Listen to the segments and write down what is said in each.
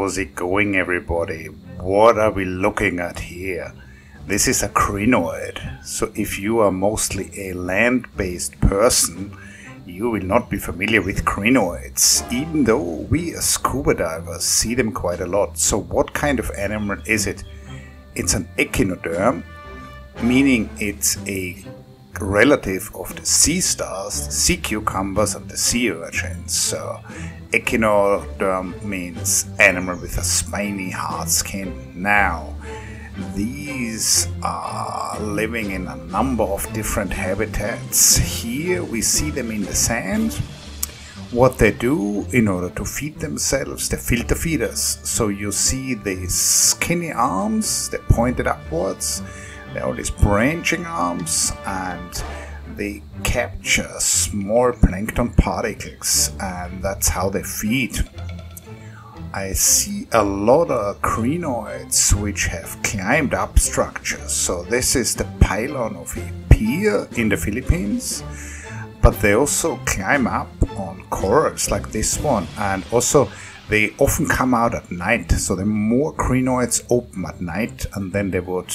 How's it going, everybody? What are we looking at here? This is a crinoid. So if you are mostly a land-based person, you will not be familiar with crinoids, even though we as scuba divers see them quite a lot. So what kind of animal is it? It's an echinoderm, meaning it's a relative of the sea stars, the sea cucumbers and the sea urchins. So echinoderm means animal with a spiny hard skin. Now these are living in a number of different habitats. Here we see them in the sand. What they do in order to feed themselves, they're filter feeders. So you see these skinny arms, they're pointed upwards. There are these branching arms, and they capture small plankton particles, and that's how they feed. I see a lot of crinoids which have climbed up structures. So this is the pylon of a pier in the Philippines, but they also climb up on corals like this one, and also they often come out at night. So the more crinoids open at night, and then they would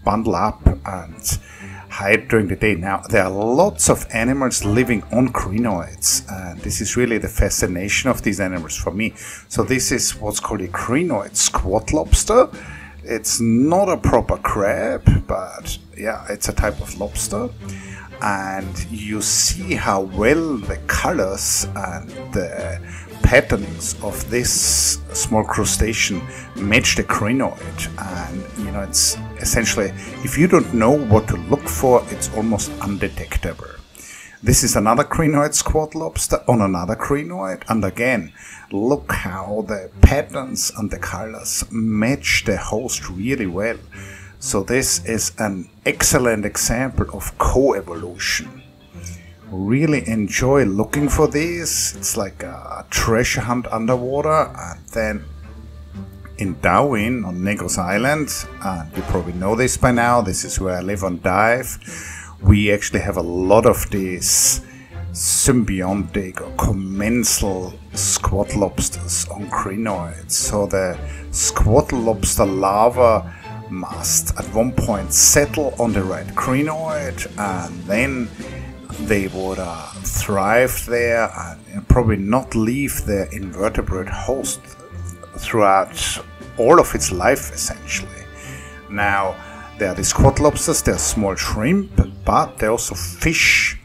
bundle up and hide during the day. Now there are lots of animals living on crinoids, and this is really the fascination of these animals for me. So this is what's called a crinoid squat lobster. It's not a proper crab, but yeah, it's a type of lobster. And you see how well the colors and the patterns of this small crustacean match the crinoid. And you know, it's essentially, if you don't know what to look for, it's almost undetectable. This is another crinoid squat lobster on another crinoid, and again, look how the patterns and the colors match the host really well. So this is an excellent example of co-evolution. Really enjoy looking for these. It's like a treasure hunt underwater. And then in Dauin on Negros Island, and you probably know this by now, this is where I live on dive, we actually have a lot of these symbiontic or commensal squat lobsters on crinoids. So the squat lobster larva must at one point settle on the right crinoid, and then they would thrive there and probably not leave their invertebrate host throughout all of its life, essentially. Now, there are the squat lobsters, they're small shrimp, but they're also fish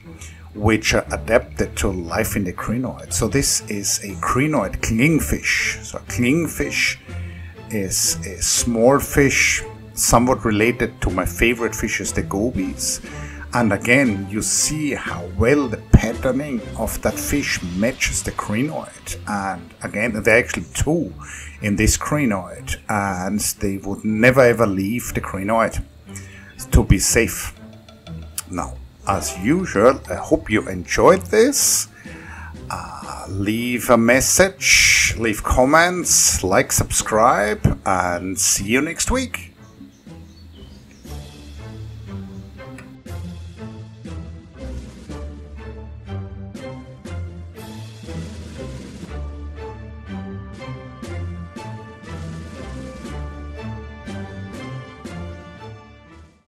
which are adapted to life in the crinoid. So this is a crinoid clingfish. So a clingfish is a small fish, somewhat related to my favorite fishes, the gobies. And again, you see how well the patterning of that fish matches the crinoid. And again, there are actually two in this crinoid, and they would never ever leave the crinoid to be safe. Now, as usual, I hope you enjoyed this. Leave a message, leave comments, like, subscribe, and see you next week.